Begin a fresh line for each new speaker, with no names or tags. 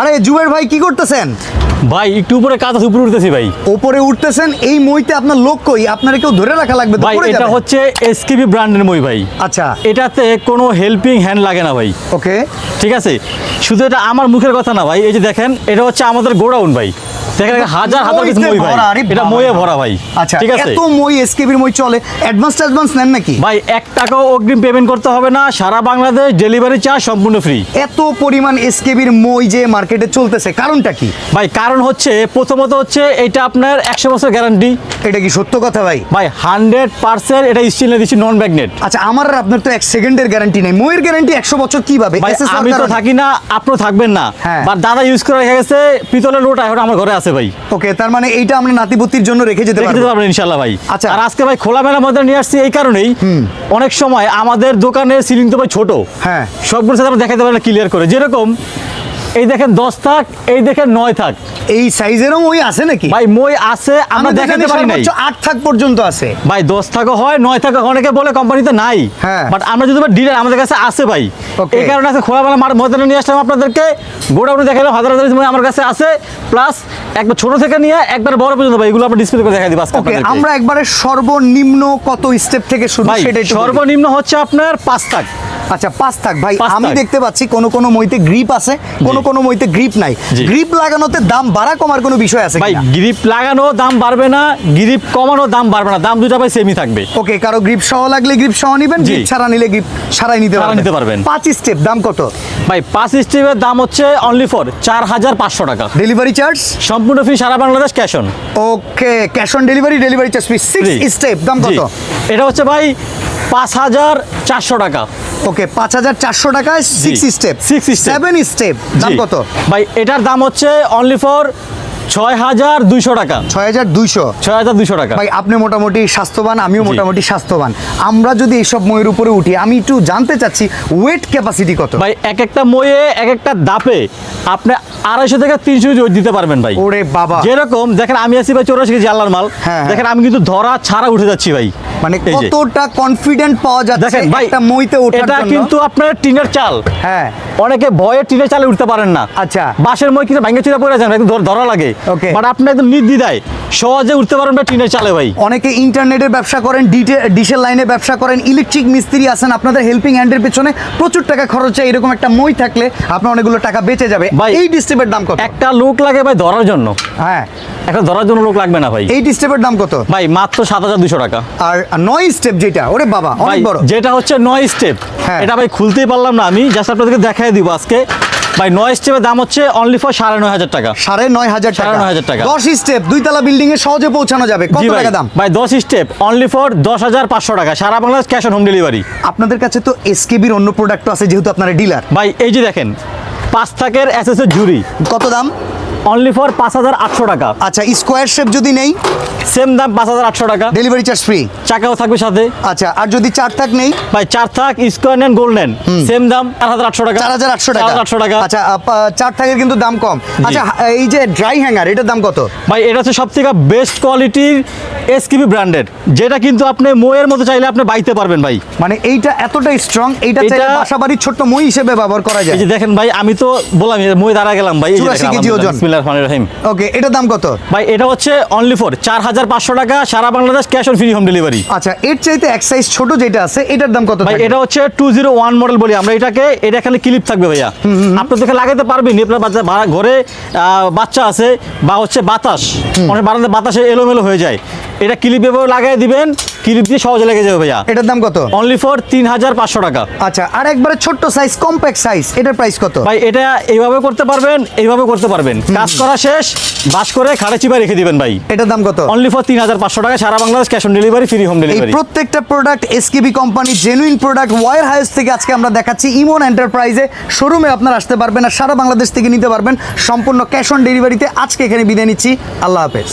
আরে জুবের ভাই কি করতেছেন?
ভাই একটু উপরে কাজ আছে, উপরে উঠতেছি ভাই।
উপরে উঠতেছেন, এই মইতে আপনার লোক কই? আপনারা কেউ ধরে রাখা লাগবে তো?
ভাই
পড়ে
এটা
যাবেন।
হচ্ছে এসকেবি ব্র্যান্ডের মই ভাই।
আচ্ছা,
এটাতে কোনো হেল্পিং হ্যান্ড লাগে না ভাই।
ওকে।
ঠিক আছে, শুধু এটা আমার মুখের কথা না ভাই, এই যে দেখেন এটা হচ্ছে আমাদের গোডাউন ভাই। দেখেন হাজার হাজার পিস মই ভাই, এটা মইয়ে ভরা ভাই।
আচ্ছা,
ঠিক আছে,
এত মই এসকেবির মই চলে, অ্যাডভান্স নেন নাকি?
ভাই 1 টাকাও অগ্রিম পেমেন্ট করতে হবে না, সারা বাংলাদেশ ডেলিভারি চার্জ সম্পূর্ণ ফ্রি।
এত পরিমাণ এসকেবির মই যে মার্কেটে চলতেছে, কারণটা কি?
ভাই কারণ হচ্ছে প্রথমত হচ্ছে এটা আপনার 100 বছর গ্যারান্টি।
এটা কি সত্য কথা ভাই?
ভাই 100% এটা স্টিল দিচ্ছি, নন ম্যাগনেট।
আচ্ছা, আমার আর আপনার তো 1 সেকেন্ডের গ্যারান্টি নেই, মইয়ের গ্যারান্টি 100 বছর কিভাবে?
ভাই আমি তো থাকি না, আপনিও থাকবেন না।
হ্যাঁ।
বাট দাদা ইউজ করে রেখে গেছে পিতলের লোটা, এখন আমার ঘরে আছে ভাই।
ওকে, তার মানে এইটা আমরা নাতিপুতির জন্য রেখে যেতে
রেখে দিতে
পারবো।
পারবেন ইনশাআল্লাহ ভাই।
আচ্ছা।
আর আজকে ভাই খোলামেলা মধ্যে নিয়ে আসছি এই কারণেই, অনেক সময় আমাদের দোকানের সিলিং তো ভাই ছোট।
হ্যাঁ।
সবগুলো সাথে আমরা দেখাতে পারি না ক্লিয়ার করে। যেরকম এই দেখেন 10 থাক, এই দেখেন 9 থাক।
এই সাইজেরও মই আছে নাকি?
ভাই মই আছে, আমরা দেখাতে পারি নাই।
8 থাক পর্যন্ত আছে
ভাই 10 থাকও হয়, 9 থাকও, অনেকে বলে কোম্পানিতে নাই।
হ্যাঁ।
বাট আমরা যদি ডিলার, আমাদের কাছে আছে ভাই।
Okay.
এই কারণে আছে খোলামেলা ময়দানে নিয়ে আসলাম আপনাদেরকে। গোডাউনে দেখালাম হাজার হাজার মই আমার কাছে আছে, প্লাস একবার ছোট থেকে নিয়ে একবার বড় পর্যন্ত ভাই, এগুলো আমরা ডিসপ্লে করে দেখাই দিব আজকে
ওকে,
আপনাদেরকে।
আমরা একবারে সর্বনিম্ন কত স্টেপ থেকে শুরু
ভাই
সেটা একটু বলি।
সর্বনিম্ন হচ্ছে আপনার 5 থাক।
আচ্ছা, 5 থাক। ভাই
5
আমি
থাক।
দেখতে পাচ্ছি কোন মইতে গ্রিপ আছে, কোন মইতে গ্রিপ নাই।
জি।
গ্রিপ লাগানোতে দাম বাড়া কমার কোনো বিষয় আছে
ভাই
কিনা?
গ্রিপ লাগানো দাম বাড়বে না, গ্রিপ কমানো দাম বাড়বে না, দাম দুটো ভাই সেমই থাকবে।
ওকে, কারো গ্রিপ সহ লাগলে গ্রিপ সহ নিবেন,
জি।
গ্রিপ ছাড়া নিলে গ্রিপ ছাড়াই নিতে
নিতে পারবেন।
5 স্টেপ দাম কত?
ভাই 5 স্টেপের দাম হচ্ছে অনলি ফর 4500 টাকা।
ডেলিভারি চার্জ
সম্পূর্ণ ফ্রি, সারা Bangladesh cash on.
Okay, cash on delivery charge free. 6 step দাম কত?
এটা হচ্ছে ভাই 5400 টাকা।
ওকে, 5400 টাকায় 6 স্টেপ।
6 স্টেপ।
7 স্টেপ দাম
জি।
কত?
ভাই এটার দাম হচ্ছে অনলি ফর 6200 টাকা।
6200।
6200 টাকা।
ভাই আপনি মোটামুটি স্বাস্থ্যবান, আমিও
জি।
মোটামুটি স্বাস্থ্যবান। আমরা যদি এইসব ময়ের উপরে উঠি, আমি একটু জানতে চাচ্ছি ওয়েট ক্যাপাসিটি কত?
ভাই এক একটা ময়ে এক একটা দাপে আপনি 250 থেকে 300 কেজি ওয়েট দিতে পারবেন ভাই।
ওরে বাবা,
যেরকম দেখেন আমি আছি ভাই 84 কেজি আল্লাহর মাল।
হ্যাঁ।
দেখেন আমি কিন্তু ধরা ছাড়া উঠে যাচ্ছি ভাই।
মানে
এই যে।
কতটা কনফিডেন্ট পাওয়া যাচ্ছে
দেখেন ভাই
একটা মইতে ওঠার
এটা
জন্য।
কিন্তু আপনার টিনের চাল।
হ্যাঁ।
অনেকে ভয়ে টিনের চালে উঠতে পারেন না।
আচ্ছা।
বাঁশের মই কিন্তু ভাঙে চুরা পড়ে যান, একদম ধরা লাগে।
Okay.
বাট আপনি একদম নির্দ্বিধায় সহজে উঠতে পারবেন ভাই টিনের চালে ভাই।
অনেকে ইন্টারনেটের ব্যবসা করেন, ডিশের লাইনে ব্যবসা করেন, ইলেকট্রিক মিস্ত্রি আছেন, আপনাদের হেল্পিং হ্যান্ডের পেছনে প্রচুর টাকা খরচ হয়। এরকম একটা মই থাকলে আপনার অনেকগুলো টাকা বেঁচে যাবে।
ভাই,
এই ডিস্টেপের দাম কত?
একটা লোক লাগে ভাই ধরার জন্য।
হ্যাঁ।
একটা ধরার জন্য লোক লাগবে না ভাই।
এই ডিস্টেপের দাম কত?
ভাই মাত্র 7200 টাকা।
আর 9 স্টেপ যেটা, ওরে বাবা
ভাই
অনেক বড়।
যেটা হচ্ছে 9 স্টেপ,
হ্যাঁ।
এটা ভাই খুলতেই পারলাম না আমি, জাস্ট আপনাদেরকে দেখাই দিব আজকে। ভাই 9 স্টেপের দাম হচ্ছে অনলি ফর 9500 টাকা।
9500 টাকা।
9500 টাকা।
10 স্টেপ, 2 তলা বিল্ডিং এ সহজে পৌঁছানো যাবে। কত
জি ভাই।
টাকা দাম?
ভাই 10 স্টেপ অনলি ফর 10500 টাকা, সারা Bangladesh cash on home delivery.
আপনাদের কাছে তো এসকেবির অন্য প্রোডাক্ট আছে, যেহেতু আপনারা ডিলার।
ভাই এই যে দেখেন 5 থাকের এসএস এর ঝুড়ি,
কত দাম?
অনলি ফর 5800 টাকা।
আচ্ছা, স্কোয়ার শেপ যদি নেই,
সেম দাম 5800 টাকা।
Delivery charge free.
চাকাও থাকবে সাথে।
আচ্ছা, আর যদি 4 থাক নেই?
ভাই 4 থাক স্কোয়ার নেন গোল্ড নেন, সেম দাম 4800 টাকা।
4800 টাকা।
4800 টাকা।
আচ্ছা, 4 থাকের কিন্তু দাম কম। আচ্ছা, এই যে ড্রাই হ্যাঙ্গার, এটার দাম কত?
ভাই এটা হচ্ছে সবথেকে বেস্ট কোয়ালিটির এসকেবি ব্র্যান্ডের, যেটা কিন্তু আপনি ময়ের মতো চাইলে আপনি বাইতে পারবেন ভাই।
মানে এইটা এতটাই স্ট্রং, এইটা চাইলে বাসাবাড়ির ছোট্ট মই হিসেবে ব্যবহার করা যায়।
এই যে দেখেন ভাই, আমি তো বললাম মই দাঁড়া গেলাম ভাই। এই যে
84
দেখেন,
কেজি ওজন।
বিসমিল্লাহির রহমানির রহিম।
ওকে, এটার দাম কত?
ভাই এটা হচ্ছে অনলি ফর 4500 টাকা, সারা Bangladesh cash on free home delivery.
আচ্ছা, এর চাইতে এক সাইজ ছোট যেটা আছে, এটার দাম কত
ভাই
থাকবে?
এটা হচ্ছে 201 মডেল বলি আমরা এটাকে। এটা খালি ক্লিপ থাকবে ভাইয়া, আপনি দেখে লাগাতে পারবেন। আপনার ঘরে বাচ্চা আছে বা হচ্ছে বাতাস, অনেক বারান্দায় বাতাসে এলোমেলো হয়ে যায়, এটা ক্লিপ এভাবে লাগাই দিবেন, ক্লিপ দিয়ে সহজে লেগে যাবে ভাইয়া।
এটার দাম কত?
অনলি ফর 3500 টাকা।
আচ্ছা, আর একবারে ছোট্ট সাইজ, কম্প্যাক্ট সাইজ, এটার প্রাইস কত?
ভাই এটা এইভাবে করতে পারবেন, এইভাবে করতে পারবেন, কাজ করা শেষ বাস করে খাড়ে চিপা রেখে দিবেন ভাই।
এটার দাম কত?
অনলি ফর 3500 টাকা, সারা Bangladesh cash on delivery, free home
এই
ডেলিভারি।
প্রত্যেকটা product SKB company genuine product warehouse থেকে আজকে আমরা দেখাচ্ছি। ইমন এন্টারপ্রাইজে শোরুমে আপনারা আসতে পারবেন আর সারা বাংলাদেশ থেকে নিতে পারবেন সম্পূর্ণ ক্যাশ অন ডেলিভারিতে। আজকে এখানে বিদায় নিচ্ছি, আল্লাহ হাফেজ।